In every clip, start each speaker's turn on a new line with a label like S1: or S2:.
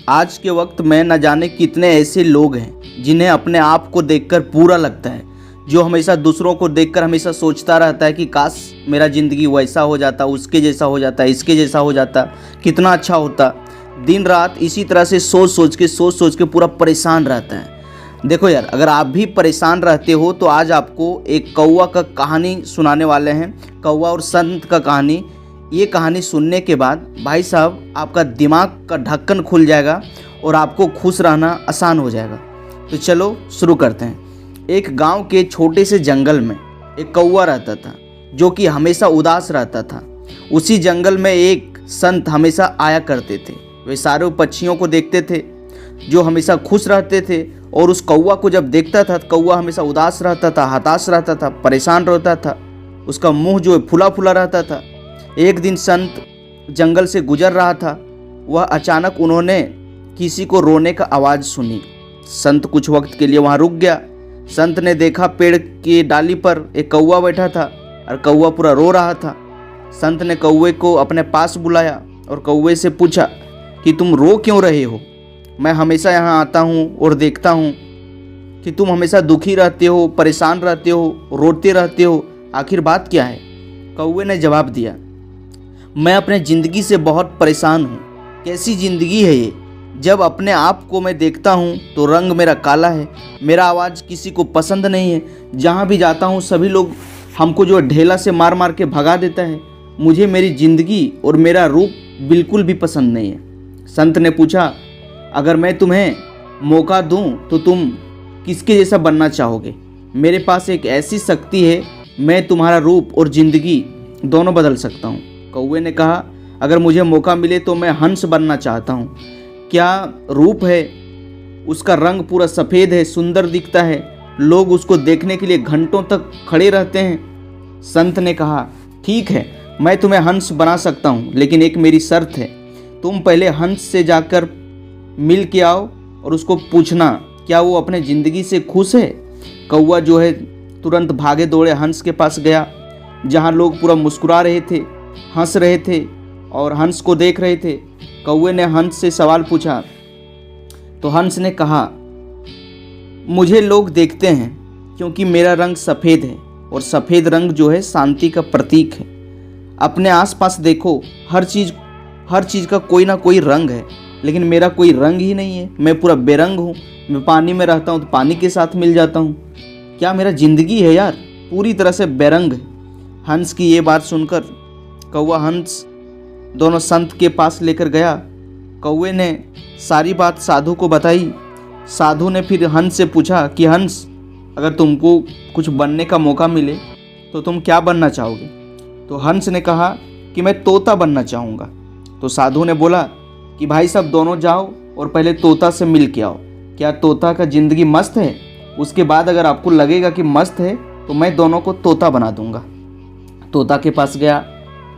S1: आज के वक्त में न जाने कितने ऐसे लोग हैं जिन्हें अपने आप को देखकर पूरा लगता है, जो हमेशा दूसरों को देखकर हमेशा सोचता रहता है कि काश मेरा ज़िंदगी वैसा हो जाता, उसके जैसा हो जाता, इसके जैसा हो जाता, कितना अच्छा होता। दिन रात इसी तरह से सोच सोच के पूरा परेशान रहता है। देखो यार, अगर आप भी परेशान रहते हो तो आज आपको एक कौवा का कहानी सुनाने वाले हैं, कौवा और संत का कहानी। ये कहानी सुनने के बाद भाई साहब आपका दिमाग का ढक्कन खुल जाएगा और आपको खुश रहना आसान हो जाएगा। तो चलो शुरू करते हैं। एक गांव के छोटे से जंगल में एक कौवा रहता था जो कि हमेशा उदास रहता था। उसी जंगल में एक संत हमेशा आया करते थे। वे सारे पक्षियों को देखते थे जो हमेशा खुश रहते थे, और उस कौवा को जब देखता था कौवा हमेशा उदास रहता था, हताश रहता था, परेशान रहता था। उसका मुंह जो है फुला फुला रहता था। एक दिन संत जंगल से गुजर रहा था। वह अचानक उन्होंने किसी को रोने का आवाज़ सुनी। संत कुछ वक्त के लिए वहाँ रुक गया। संत ने देखा पेड़ की डाली पर एक कौवा बैठा था और कौवा पूरा रो रहा था। संत ने कौवे को अपने पास बुलाया और कौवे से पूछा कि तुम रो क्यों रहे हो? मैं हमेशा यहाँ आता हूँ और देखता हूँ कि तुम हमेशा दुखी रहते हो, परेशान रहते हो, रोते रहते हो, आखिर बात क्या है? कौवे ने जवाब दिया, मैं अपने ज़िंदगी से बहुत परेशान हूँ। कैसी ज़िंदगी है ये? जब अपने आप को मैं देखता हूँ तो रंग मेरा काला है, मेरा आवाज़ किसी को पसंद नहीं है, जहाँ भी जाता हूँ सभी लोग हमको जो ढेला से मार मार के भगा देता है। मुझे मेरी ज़िंदगी और मेरा रूप बिल्कुल भी पसंद नहीं है। संत ने पूछा, अगर मैं तुम्हें मौका दूँ तो तुम किसके जैसा बनना चाहोगे? मेरे पास एक ऐसी शक्ति है, मैं तुम्हारा रूप और ज़िंदगी दोनों बदल सकता हूँ। कौवे ने कहा, अगर मुझे मौका मिले तो मैं हंस बनना चाहता हूँ। क्या रूप है उसका, रंग पूरा सफ़ेद है, सुंदर दिखता है, लोग उसको देखने के लिए घंटों तक खड़े रहते हैं। संत ने कहा, ठीक है, मैं तुम्हें हंस बना सकता हूँ, लेकिन एक मेरी शर्त है। तुम पहले हंस से जाकर मिल के आओ और उसको पूछना क्या वो अपने ज़िंदगी से खुश है। कौवा जो है तुरंत भागे दौड़े हंस के पास गया, जहाँ लोग पूरा मुस्कुरा रहे थे, हंस रहे थे और हंस को देख रहे थे। कौवे ने हंस से सवाल पूछा तो हंस ने कहा, मुझे लोग देखते हैं क्योंकि मेरा रंग सफ़ेद है, और सफ़ेद रंग जो है शांति का प्रतीक है। अपने आसपास देखो, हर चीज़ का कोई ना कोई रंग है, लेकिन मेरा कोई रंग ही नहीं है। मैं पूरा बेरंग हूँ। मैं पानी में रहता हूँ तो पानी के साथ मिल जाता हूँ। क्या मेरा ज़िंदगी है यार? पूरी तरह से बेरंग है। हंस की ये बात सुनकर कौवा हंस दोनों संत के पास लेकर गया। कौवे ने सारी बात साधु को बताई। साधु ने फिर हंस से पूछा कि हंस, अगर तुमको कुछ बनने का मौका मिले तो तुम क्या बनना चाहोगे? तो हंस ने कहा कि मैं तोता बनना चाहूँगा। तो साधु ने बोला कि भाई साहब दोनों जाओ और पहले तोता से मिल के आओ। क्या तोता का ज़िंदगी मस्त है? उसके बाद अगर आपको लगेगा कि मस्त है तो मैं दोनों को तोता बना दूंगा। तोता के पास गया।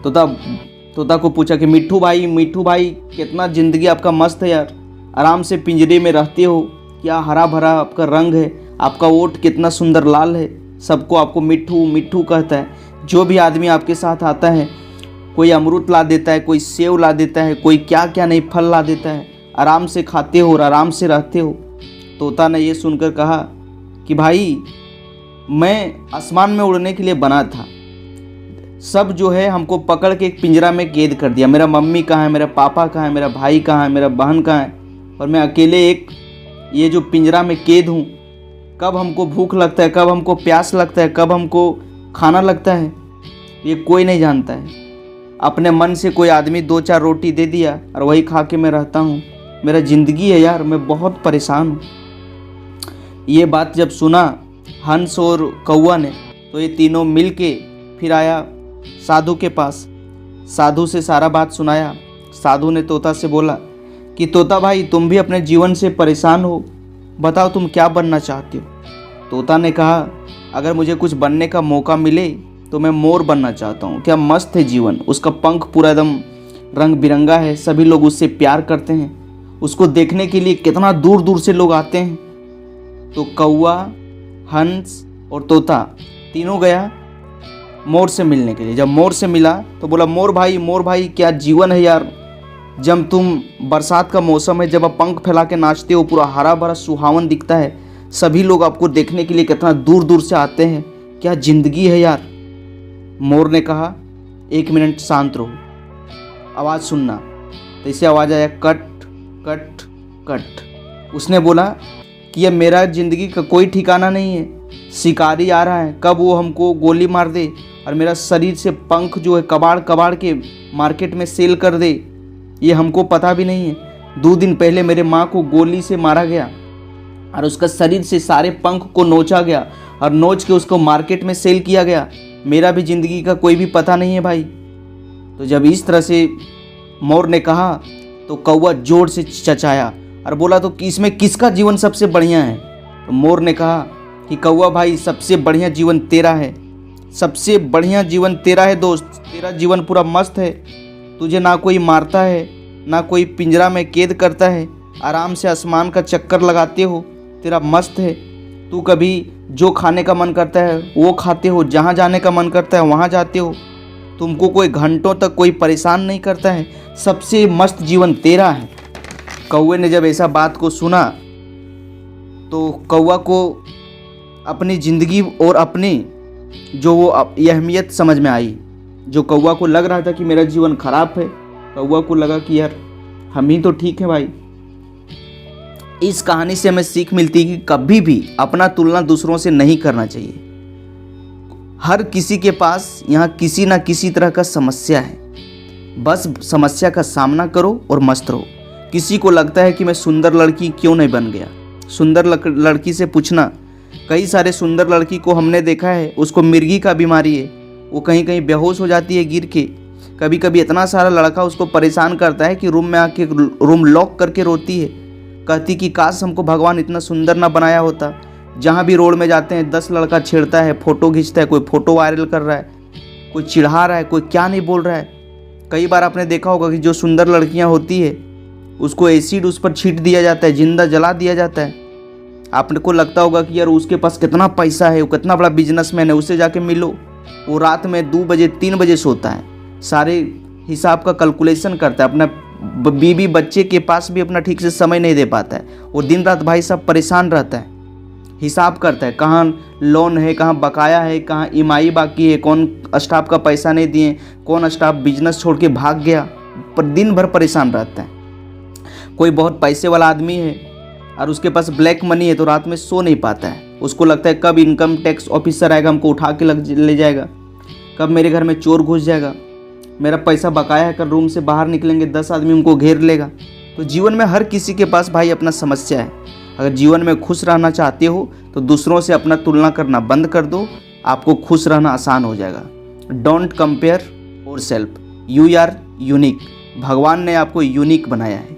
S1: तोता को पूछा कि मिट्ठू भाई कितना ज़िंदगी आपका मस्त है यार, आराम से पिंजरे में रहते हो, क्या हरा भरा आपका रंग है, आपका ओठ कितना सुंदर लाल है, सबको आपको मिट्ठू मिट्ठू कहता है। जो भी आदमी आपके साथ आता है, कोई अमरूद ला देता है, कोई सेव ला देता है, कोई क्या क्या नहीं फल ला देता है, आराम से खाते हो और आराम से रहते हो। तोता ने ये सुनकर कहा कि भाई मैं आसमान में उड़ने के लिए बना था, सब जो है हमको पकड़ के एक पिंजरा में कैद कर दिया। मेरा मम्मी कहाँ है, मेरा पापा कहाँ है, मेरा भाई कहाँ है, मेरा बहन कहाँ है, और मैं अकेले एक ये जो पिंजरा में कैद हूँ। कब हमको भूख लगता है, कब हमको प्यास लगता है, कब हमको खाना लगता है, ये कोई नहीं जानता है। अपने मन से कोई आदमी 2-4 रोटी दे दिया और वही खा के मैं रहता हूँ। मेरा ज़िंदगी है यार, मैं बहुत परेशान हूँ। ये बात जब सुना हंस और कौवा ने तो ये तीनों मिल के फिर आया साधु के पास। साधु से सारा बात सुनाया। साधु ने तोता से बोला कि तोता भाई, तुम भी अपने जीवन से परेशान हो, बताओ तुम क्या बनना चाहते हो? तोता ने कहा, अगर मुझे कुछ बनने का मौका मिले तो मैं मोर बनना चाहता हूँ। क्या मस्त है जीवन, उसका पंख पूरा एकदम रंग बिरंगा है, सभी लोग उससे प्यार करते हैं, उसको देखने के लिए कितना दूर दूर से लोग आते हैं। तो कौवा, हंस और तोता तीनों गया मोर से मिलने के लिए। जब मोर से मिला तो बोला, मोर भाई क्या जीवन है यार, जब तुम बरसात का मौसम है, जब आप पंख फैला के नाचते हो, पूरा हरा भरा सुहावन दिखता है, सभी लोग आपको देखने के लिए कितना दूर दूर से आते हैं। क्या ज़िंदगी है यार। मोर ने कहा, 1 मिनट शांत रहो, आवाज़ सुनना। तो इसे आवाज़ आया, कट कट कट। उसने बोला कि यह मेरा ज़िंदगी का कोई ठिकाना नहीं है, शिकारी आ रहा है, कब वो हमको गोली मार दे और मेरा शरीर से पंख जो है कबाड़ कबाड़ के मार्केट में सेल कर दे, ये हमको पता भी नहीं है। 2 दिन पहले मेरे माँ को गोली से मारा गया और उसका शरीर से सारे पंख को नोचा गया और नोच के उसको मार्केट में सेल किया गया। मेरा भी ज़िंदगी का कोई भी पता नहीं है भाई। तो जब इस तरह से मोर ने कहा तो कौवा जोर से चचाया और बोला, तो इसमें किसका जीवन सबसे बढ़िया है। तो मोर ने कहा कि कौवा भाई, सबसे बढ़िया जीवन तेरा है, सबसे बढ़िया जीवन तेरा है दोस्त। तेरा जीवन पूरा मस्त है, तुझे ना कोई मारता है, ना कोई पिंजरा में कैद करता है, आराम से आसमान का चक्कर लगाते हो, तेरा मस्त है। तू कभी जो खाने का मन करता है वो खाते हो, जहाँ जाने का मन करता है वहाँ जाते हो, तुमको कोई घंटों तक कोई परेशान नहीं करता है, सबसे मस्त जीवन तेरा है। कौवे ने जब ऐसा बात को सुना तो कौवा को अपनी ज़िंदगी और अपनी जो वो अहमियत समझ में आई। जो कौवा को लग रहा था कि मेरा जीवन खराब है, कौवा को लगा कि यार हम ही तो ठीक है भाई। इस कहानी से हमें सीख मिलती है कि कभी भी अपना तुलना दूसरों से नहीं करना चाहिए। हर किसी के पास यहाँ किसी ना किसी तरह का समस्या है, बस समस्या का सामना करो और मस्त रहो। किसी को लगता है कि मैं सुंदर लड़की क्यों नहीं बन गया, सुंदर लड़की से पूछना। कई सारे सुंदर लड़की को हमने देखा है, उसको मिर्गी का बीमारी है, वो कहीं कहीं बेहोश हो जाती है गिर के। कभी कभी इतना सारा लड़का उसको परेशान करता है कि रूम में आके रूम लॉक करके रोती है, कहती कि काश हमको भगवान इतना सुंदर ना बनाया होता। जहाँ भी रोड में जाते हैं 10 लड़का छेड़ता है, फ़ोटो खींचता है, कोई फ़ोटो वायरल कर रहा है, कोई चिढ़ा रहा है, कोई क्या नहीं बोल रहा है। कई बार आपने देखा होगा कि जो सुंदर लड़कियाँ होती है उसको एसिड उस पर छींट दिया जाता है, जिंदा जला दिया जाता है। आपको लगता होगा कि यार उसके पास कितना पैसा है, वो कितना बड़ा बिजनेसमैन है, उससे जाके मिलो। वो रात में 2 बजे 3 बजे सोता है, सारे हिसाब का कैलकुलेशन करता है, अपना बीवी बच्चे के पास भी अपना ठीक से समय नहीं दे पाता है। वो दिन रात भाई साहब परेशान रहता है, हिसाब करता है कहाँ लोन है, कहाँ बकाया है, कहाँ ईएमआई बाकी है, कौन स्टाफ का पैसा नहीं दिए, कौन स्टाफ बिजनेस छोड़ के भाग गया, पर दिन भर परेशान रहता है। कोई बहुत पैसे वाला आदमी है और उसके पास ब्लैक मनी है तो रात में सो नहीं पाता है, उसको लगता है कब इनकम टैक्स ऑफिसर आएगा हमको उठा के ले जाएगा, कब मेरे घर में चोर घुस जाएगा, मेरा पैसा बकाया है, कल रूम से बाहर निकलेंगे 10 आदमी उनको घेर लेगा। तो जीवन में हर किसी के पास भाई अपना समस्या है। अगर जीवन में खुश रहना चाहते हो तो दूसरों से अपना तुलना करना बंद कर दो, आपको खुश रहना आसान हो जाएगा। Don't compare yourself, you are unique. भगवान ने आपको यूनिक बनाया है।